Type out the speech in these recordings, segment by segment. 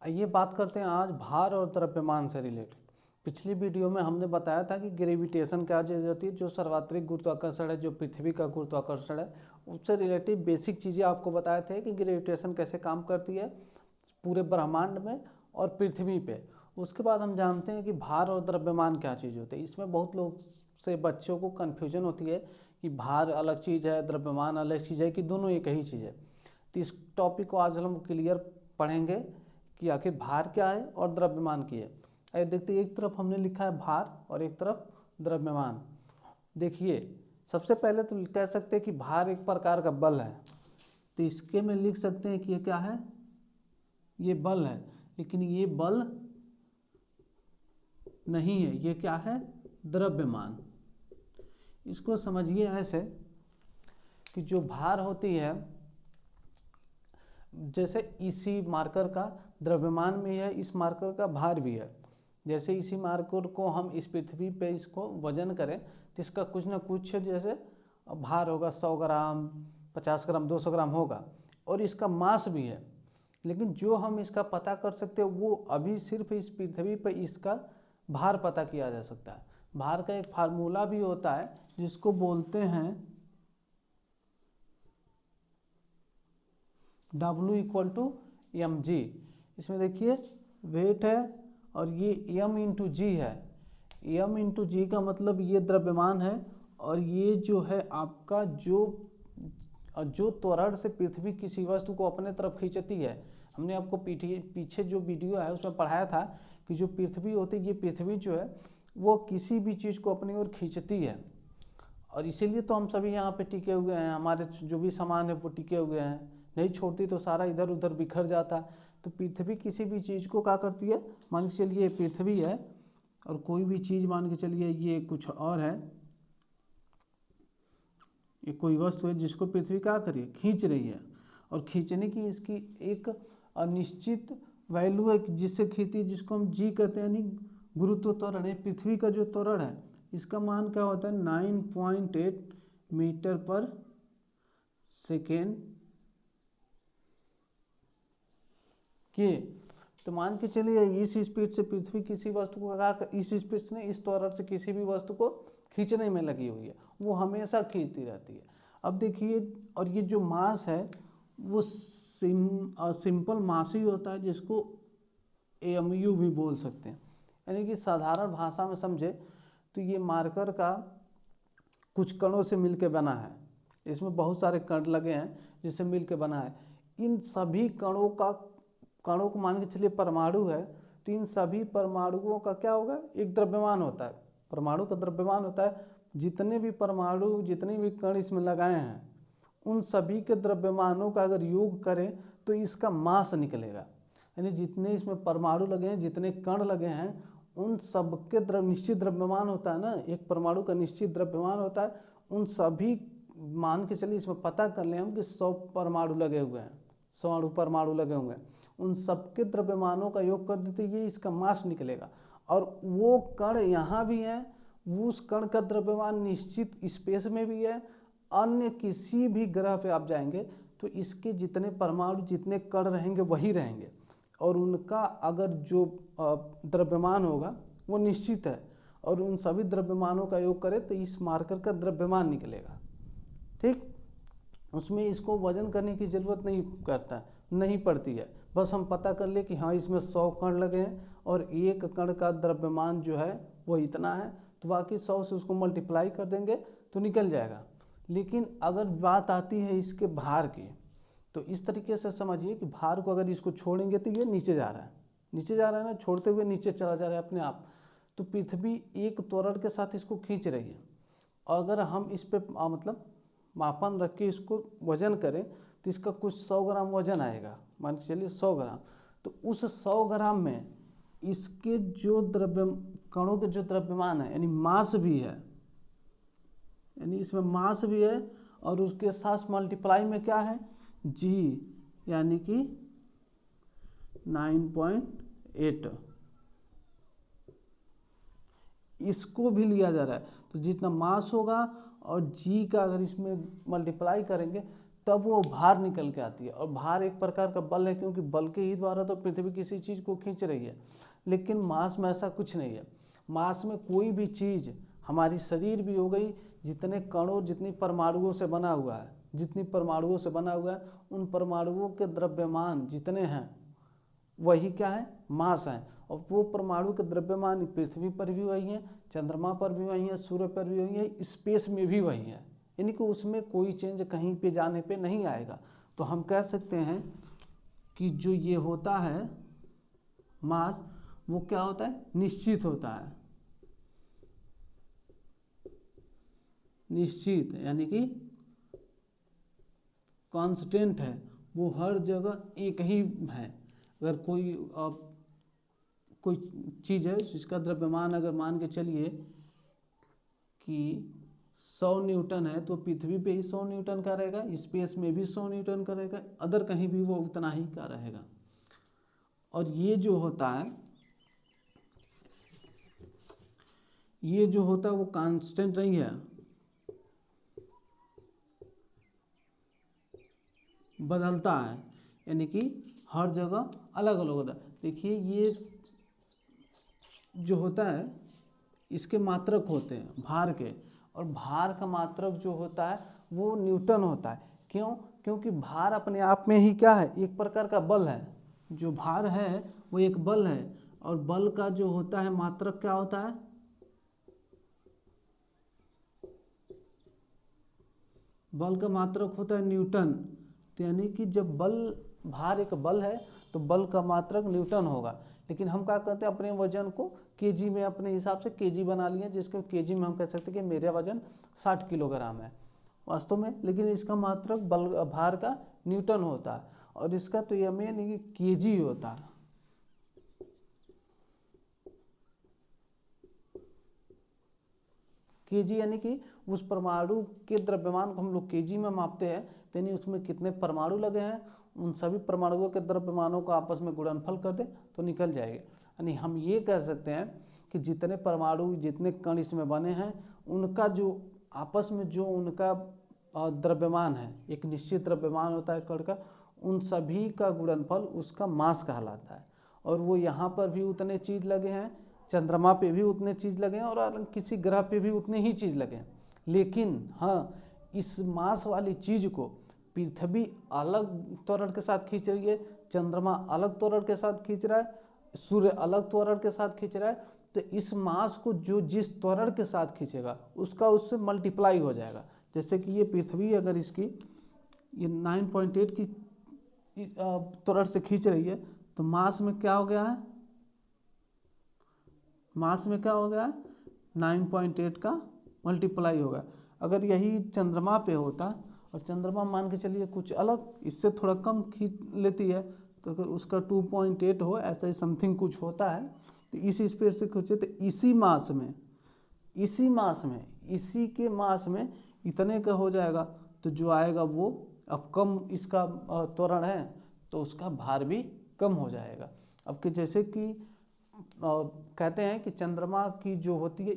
आइए बात करते हैं आज भार और द्रव्यमान से रिलेटेड। पिछली वीडियो में हमने बताया था कि ग्रेविटेशन क्या चीज़ होती है, जो सर्वात्रिक गुरुत्वाकर्षण है, जो पृथ्वी का गुरुत्वाकर्षण है, उससे रिलेटेड बेसिक चीज़ें आपको बताए थे कि ग्रेविटेशन कैसे काम करती है पूरे ब्रह्मांड में और पृथ्वी पे। उसके बाद हम जानते हैं कि भार और द्रव्यमान क्या चीज़ होती है। इसमें बहुत लोग से बच्चों को कन्फ्यूजन होती है कि भार अलग चीज़ है, द्रव्यमान अलग चीज़ है, कि दोनों एक ही चीज़ है। तो इस टॉपिक को आज हम क्लियर पढ़ेंगे कि आखिर भार क्या है और द्रव्यमान क्या है। अरे देखते, एक तरफ हमने लिखा है भार और एक तरफ द्रव्यमान। देखिए, सबसे पहले तो कह सकते हैं कि भार एक प्रकार का बल है, तो इसके में लिख सकते हैं कि ये क्या है, ये बल है। लेकिन ये बल नहीं है, ये क्या है, द्रव्यमान। इसको समझिए ऐसे कि जो भार होती है, जैसे इसी मार्कर का द्रव्यमान भी है, इस मार्कर का भार भी है। जैसे इसी मार्कर को हम इस पृथ्वी पे इसको वजन करें तो इसका कुछ ना कुछ जैसे भार होगा, 100 ग्राम, 50 ग्राम, 200 ग्राम होगा, और इसका मास भी है। लेकिन जो हम इसका पता कर सकते हैं वो अभी सिर्फ इस पृथ्वी पर इसका भार पता किया जा सकता है। भार का एक फार्मूला भी होता है जिसको बोलते हैं W=mg। इसमें देखिए वेट है और ये m इंटू जी है। m इंटू जी का मतलब ये द्रव्यमान है, और ये जो है आपका जो त्वरण से पृथ्वी किसी वस्तु को अपने तरफ खींचती है। हमने आपको पीछे जो वीडियो है उसमें पढ़ाया था कि जो पृथ्वी होती है, ये पृथ्वी जो है वो किसी भी चीज़ को अपनी ओर खींचती है, और इसीलिए तो हम सभी यहाँ पे टिके हुए हैं। हमारे जो भी सामान है वो टिके हुए हैं, नहीं छोड़ती तो सारा इधर उधर बिखर जाता। तो पृथ्वी किसी भी चीज़ को क्या करती है, मान के चलिए पृथ्वी है और कोई भी चीज़ मान के चलिए ये कुछ और है, ये कोई वस्तु है जिसको पृथ्वी क्या करिए, खींच रही है, और खींचने की इसकी एक निश्चित वैल्यू है जिससे खींचती है, जिसको हम जी कहते हैं, यानी गुरुत्व त्वरण है। पृथ्वी का जो त्वरण है इसका मान क्या होता है, 9.8 मीटर पर सेकेंड के। तो मान के चलिए इस स्पीड से पृथ्वी किसी वस्तु को इस स्पीड से इस त्वरण से किसी भी वस्तु को खींचने में लगी हुई है, वो हमेशा खींचती रहती है। अब देखिए, और ये जो मास है वो सिंपल मास ही होता है, जिसको AMU भी बोल सकते हैं। यानी कि साधारण भाषा में समझे तो ये मार्कर का कुछ कणों से मिलकर बना है। इसमें बहुत सारे कण लगे हैं जिससे मिलकर बना है। इन सभी कणों को मान के चलिए परमाणु है, तो इन सभी परमाणुओं का क्या होगा, एक द्रव्यमान होता है। परमाणु का द्रव्यमान होता है, जितने भी परमाणु, जितने भी कण इसमें लगाए हैं, उन सभी के द्रव्यमानों का अगर योग करें तो इसका मास निकलेगा। यानी जितने इसमें परमाणु लगे हैं, जितने कण लगे हैं, उन सबके निश्चित द्रव्यमान होता है ना, एक परमाणु का निश्चित द्रव्यमान होता है। उन सभी, मान के चलिए इसमें पता कर लें हम कि 100 परमाणु लगे हुए हैं, 100 परमाणु लगे हुए हैं, उन सबके द्रव्यमानों का योग कर देते ये इसका मास निकलेगा। और वो कण यहाँ भी हैं, उस कण का द्रव्यमान निश्चित स्पेस में भी है। अन्य किसी भी ग्रह पे आप जाएंगे तो इसके जितने परमाणु, जितने कण रहेंगे वही रहेंगे, और उनका अगर जो द्रव्यमान होगा वो निश्चित है, और उन सभी द्रव्यमानों का योग करें तो इस मार्कर का द्रव्यमान निकलेगा। ठीक, उसमें इसको वजन करने की ज़रूरत नहीं पड़ती है। बस हम पता कर ले कि हाँ इसमें 100 कण लगे हैं और एक कण का द्रव्यमान जो है वो इतना है, तो बाकी 100 से उसको मल्टीप्लाई कर देंगे तो निकल जाएगा। लेकिन अगर बात आती है इसके भार की, तो इस तरीके से समझिए कि भार को अगर इसको छोड़ेंगे तो ये नीचे जा रहा है, नीचे जा रहा है ना, छोड़ते हुए नीचे चला जा रहा है अपने आप। तो पृथ्वी एक त्वरण के साथ इसको खींच रही है। अगर हम इस पे मतलब मापन रख के इसको वजन करें तो इसका कुछ 100 ग्राम वजन आएगा, मान के चलिए 100 ग्राम। तो उस 100 ग्राम में इसके जो कणों के जो द्रव्यमान है, यानी मास भी है, यानी इसमें मास भी है, और उसके साथ मल्टीप्लाई में क्या है, जी, यानी कि 9.8 इसको भी लिया जा रहा है। तो जितना मास होगा और जी का अगर इसमें मल्टीप्लाई करेंगे तब वो भार निकल के आती है। और भार एक प्रकार का बल है, क्योंकि बल के ही द्वारा तो पृथ्वी किसी चीज़ को खींच रही है। लेकिन मास में ऐसा कुछ नहीं है। मास में कोई भी चीज़, हमारी शरीर भी हो गई, जितने कणों, जितनी परमाणुओं से बना हुआ है, जितनी परमाणुओं से बना हुआ है, उन परमाणुओं के द्रव्यमान जितने हैं वही क्या है, मास है। और वो परमाणु के द्रव्यमान पृथ्वी पर भी वही है, चंद्रमा पर भी वही है, सूर्य पर भी वही है, स्पेस में भी वही है। यानी कि उसमें कोई चेंज कहीं पे जाने पे नहीं आएगा। तो हम कह सकते हैं कि जो ये होता है मास, वो क्या होता है, निश्चित होता है। निश्चित यानी कि कांस्टेंट है, वो हर जगह एक ही है। अगर कोई चीज़ है जिसका द्रव्यमान अगर मान के चलिए कि 100 न्यूटन है, तो पृथ्वी पे ही 100 न्यूटन का रहेगा, स्पेस में भी 100 न्यूटन का रहेगा, अदर कहीं भी वो उतना ही का रहेगा। और ये जो होता है वो कांस्टेंट नहीं है, बदलता है। यानी कि हर जगह अलग अलग होता है। देखिए ये जो होता है, इसके मात्रक होते हैं भार के, और भार का मात्रक जो होता है वो न्यूटन होता है। क्यों? क्योंकि भार अपने आप में ही क्या है, एक प्रकार का बल है। जो भार है वो एक बल है, और बल का जो होता है मात्रक क्या होता है, बल का मात्रक होता है न्यूटन। तो यानी कि जब भार एक बल है तो बल का मात्रक न्यूटन होगा। लेकिन हम क्या करते हैं, अपने वजन को केजी में अपने हिसाब से केजी बना लिए, जिसको केजी में हम कह सकते हैं कि मेरा वजन 60 किलोग्राम है वास्तव में, लेकिन इसका मात्रक भार का न्यूटन होता है। और इसका तो यह में नहीं कि केजी होता है। केजी यानी कि उस परमाणु के द्रव्यमान को हम लोग केजी में मापते हैं, यानी उसमें कितने परमाणु लगे हैं, उन सभी परमाणुओं के द्रव्यमानों को आपस में गुणनफल कर दे तो निकल जाएगा। यानी हम ये कह सकते हैं कि जितने परमाणु, जितने कण इसमें बने हैं, उनका जो आपस में जो उनका द्रव्यमान है, एक निश्चित द्रव्यमान होता है कण का, उन सभी का गुणनफल उसका मास कहलाता है। और वो यहाँ पर भी उतने चीज़ लगे हैं, चंद्रमा पे भी उतने चीज़ लगे हैं, और किसी ग्रह पे भी उतने ही चीज़ लगे हैं। लेकिन हाँ, इस मास वाली चीज़ को पृथ्वी अलग त्वरण के साथ खींच रही है, चंद्रमा अलग त्वरण के साथ खींच रहा है, सूर्य अलग त्वरण के साथ खींच रहा है। तो इस मास को जो जिस त्वरण के साथ खींचेगा उसका उससे मल्टीप्लाई हो जाएगा। जैसे कि ये पृथ्वी अगर इसकी ये 9.8 की त्वरण से खींच रही है, तो मास में क्या हो गया है, मास में क्या हो गया है, 9.8 का मल्टीप्लाई होगा। अगर यही चंद्रमा पे होता, और चंद्रमा मान के चलिए कुछ अलग इससे थोड़ा कम खींच लेती है, तो अगर उसका 2.8 हो, ऐसा ही समथिंग कुछ होता है, तो इसी स्पीड से खींचे, तो इसी के मास में इतने का हो जाएगा। तो जो आएगा वो, अब कम इसका त्वरण है तो उसका भार भी कम हो जाएगा। अब कि जैसे कि कहते हैं कि चंद्रमा की जो होती है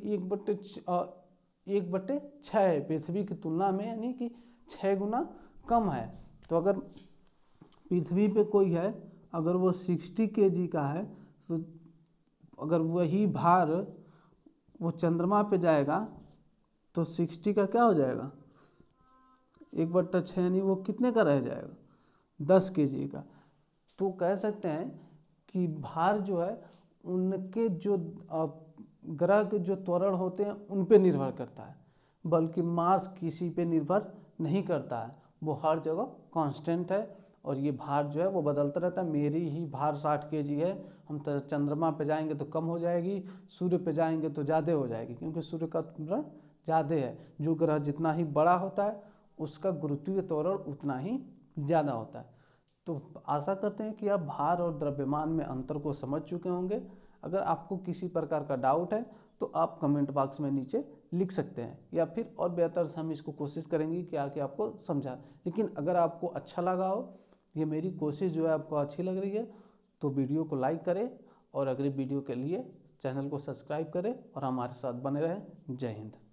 1/6 है पृथ्वी की तुलना में, यानी कि 6 गुना कम है। तो अगर पृथ्वी पे कोई है, अगर वो 60 kg का है, तो अगर वही भार वो चंद्रमा पे जाएगा तो 60 का क्या हो जाएगा, 1/6, यानी वो कितने का रह जाएगा, 10 kg का। तो कह सकते हैं कि भार जो है उनके जो ग्रह के जो त्वरण होते हैं उन पे निर्भर करता है, बल्कि मास किसी पे निर्भर नहीं करता है। वो हर जगह कांस्टेंट है, और ये भार जो है वो बदलता रहता है। मेरी ही भार 60 kg है, हम चंद्रमा पे जाएंगे तो कम हो जाएगी, सूर्य पे जाएंगे तो ज़्यादा हो जाएगी, क्योंकि सूर्य का त्वरण ज़्यादा है। जो ग्रह जितना ही बड़ा होता है उसका गुरुत्वीय त्वरण उतना ही ज़्यादा होता है। तो आशा करते हैं कि आप भार और द्रव्यमान में अंतर को समझ चुके होंगे। अगर आपको किसी प्रकार का डाउट है तो आप कमेंट बॉक्स में नीचे लिख सकते हैं, या फिर और बेहतर से हम इसको कोशिश करेंगे कि आके आपको समझा। लेकिन अगर आपको अच्छा लगा हो, ये मेरी कोशिश जो है आपको अच्छी लग रही है, तो वीडियो को लाइक करें, और अगली वीडियो के लिए चैनल को सब्सक्राइब करें, और हमारे साथ बने रहें। जय हिंद।